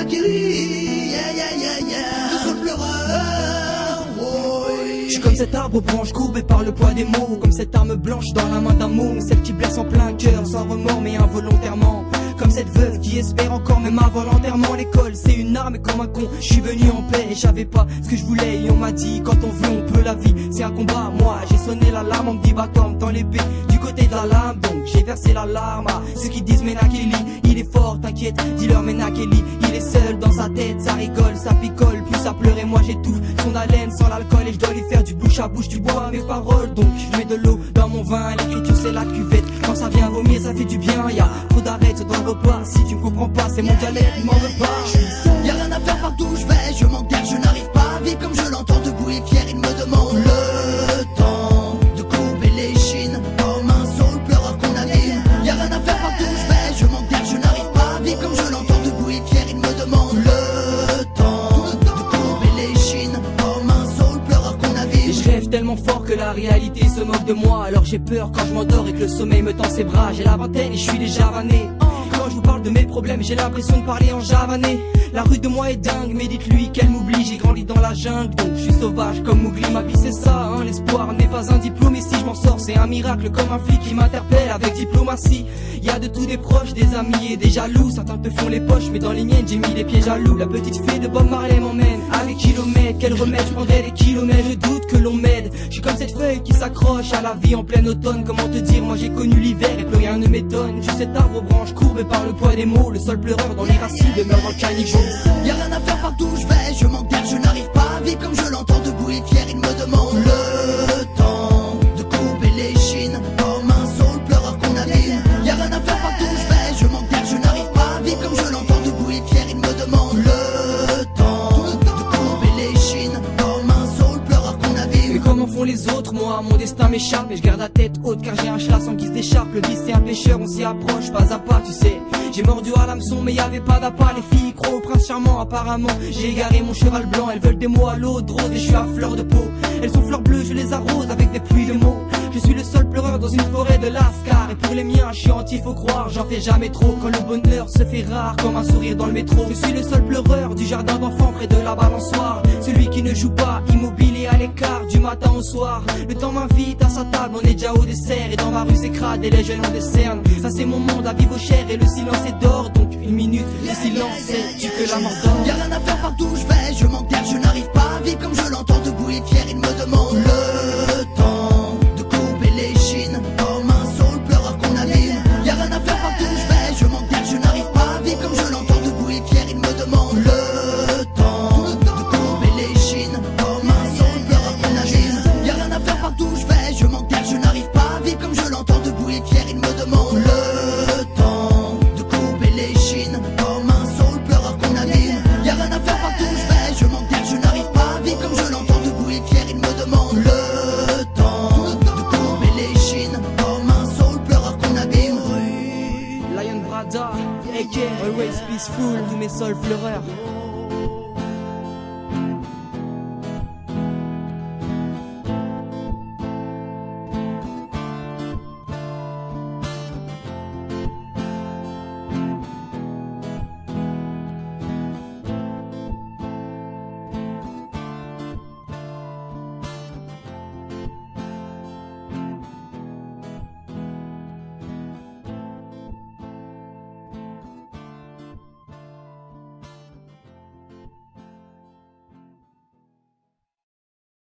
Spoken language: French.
Kelly, le seul pleureur. Je suis comme cet arbre aux branches courbé par le poids des mots, comme cette arme blanche dans la main d'un môme, celle qui blesse en plein cœur sans remords mais involontairement. Comme cette veuve qui espère encore même avant l'enterrement. L'école c'est une arme et comme un con je suis venu en paix et j'avais pas ce que je voulais et on m'a dit quand on veut on peut, la vie c'est un combat. Moi j'ai sonné l'alarme, on me dit va-t'en dans l'épée du côté de la lame, donc j'ai versé l'alarme à ceux qui disent Menakeli, il est fort t'inquiète, dis-leur Menakeli, il est seul dans sa tête, ça rigole, ça picole, puis ça pleure et moi j'étouffe son haleine sans l'alcool et je dois lui faire du bouche à bouche, tu bois mes paroles donc je mets de l'eau dans mon vin, l'écriture c'est la cuvette, quand ça vient vomir ça fait du bien, y'a trop d'arrêtes dans le repas, si tu me comprends pas c'est mon dialecte, m'en veux pas. Y'a rien à faire partout où je vais, je manque d'air, je n'arrive pas à vivre comme je l'entends debout et fier, il me demande le temps de courber les chines comme un saule pleureur qu'on abîme. Y'a rien à faire partout où je vais, je manque d'air, je n'arrive pas à vivre comme je l'entends debout et fier, il me demande le temps de courber les chines comme un saule pleureur qu'on abîme. Et je rêve tellement fort que la réalité se moque de moi, alors j'ai peur quand je m'endors et que le sommeil me tend ses bras. J'ai la vingtaine et je suis déjà vanné. Quand je vous parle de mes problèmes, j'ai l'impression de parler en javanais. La rue de moi est dingue, mais dites-lui qu'elle m'oublie. J'ai grandi dans la jungle, donc je suis sauvage comme Mowgli. Ma vie c'est ça, hein, l'espoir n'est pas un diplôme. Et si je m'en sors, c'est un miracle comme un flic qui m'interpelle avec diplomatie. Y a de tout, des proches, des amis et des jaloux. Certains te font les poches, mais dans les miennes j'ai mis les pieds jaloux. La petite fille de Bob Marley m'emmène à des kilomètres. Quel remède, je prendrais des kilomètres, je doute que l'on m'aide. Je suis comme cette feuille qui s'accroche à la vie en plein automne. Comment te dire, moi j'ai connu l'hiver et plus rien ne m'étonne. Je suis cet arbre aux branches courbé par le poids des mots, le seul pleureur dans les racines demeure dans le caniveau. Y'a rien à faire partout où je vais, je manque d'air, je n'arrive pas à vivre comme je l'entends debout et fier, il me demande le temps de courber les chines comme un saule pleureur qu'on abîme. Y'a rien à faire partout où je vais, je manque d'air, je n'arrive pas à vivre comme je l'entends debout et fier, il me demande le temps de courber les chines comme un saule pleureur qu'on abîme. Mais comment font les autres, moi mon destin m'échappe et je garde la tête haute car j'ai un chlass en guise d'écharpe. Le vice c'est un pêcheur, on s'y approche pas à pas tu sais. J'ai mordu à l'hameçon mais y'avait pas d'appât. Les filles croient au prince charmant apparemment. J'ai égaré mon cheval blanc, elles veulent des mots à l'eau de rose et je suis à fleur de peau. Elles sont fleurs bleues, je les arrose avec des pluies de mots. Je suis le seul pleureur dans une forêt de Lascar. Et pour les miens, je suis anti, faut croire, j'en fais jamais trop. Quand le bonheur se fait rare comme un sourire dans le métro. Je suis le seul pleureur du jardin d'enfants près de la balançoire. Celui qui ne joue pas, immobile et à l'écart du matin au soir. Le temps m'invite à sa table, on est déjà au dessert. Et dans ma rue c'est crade et les jeunes en décernent. Ça c'est mon monde à vivre au cher et le silence est d'or. Donc une minute de silence, c'est tu que la mort dort. Y'a rien à faire partout où je vais, je manque d'air, je n'arrive pas à vivre comme je l'entends debout et fier, il me demande le temps de courber les chines comme un saule pleureur qu'on abîme. Y'a rien à faire partout où je vais, je manque d'air, je n'arrive pas à vivre comme je l'entends debout et fier, il me demande le temps de courber les chines comme un saule pleureur qu'on abîme. Y'a rien à faire partout où je vais, je manque d'air, je n'arrive pas à vivre comme je l'entends debout et fier, il me demande le temps de courber les chines comme un saule pleureur qu'on abîme. Y'a rien à faire partout où je vais, je manque d'air, je n'arrive pas à vivre comme je l'entends debout et fier, il me demande le temps de courber les chines comme un saule pleureur qu'on abîme. Lion Brada, AK, always peaceful, tous mes sols pleureurs.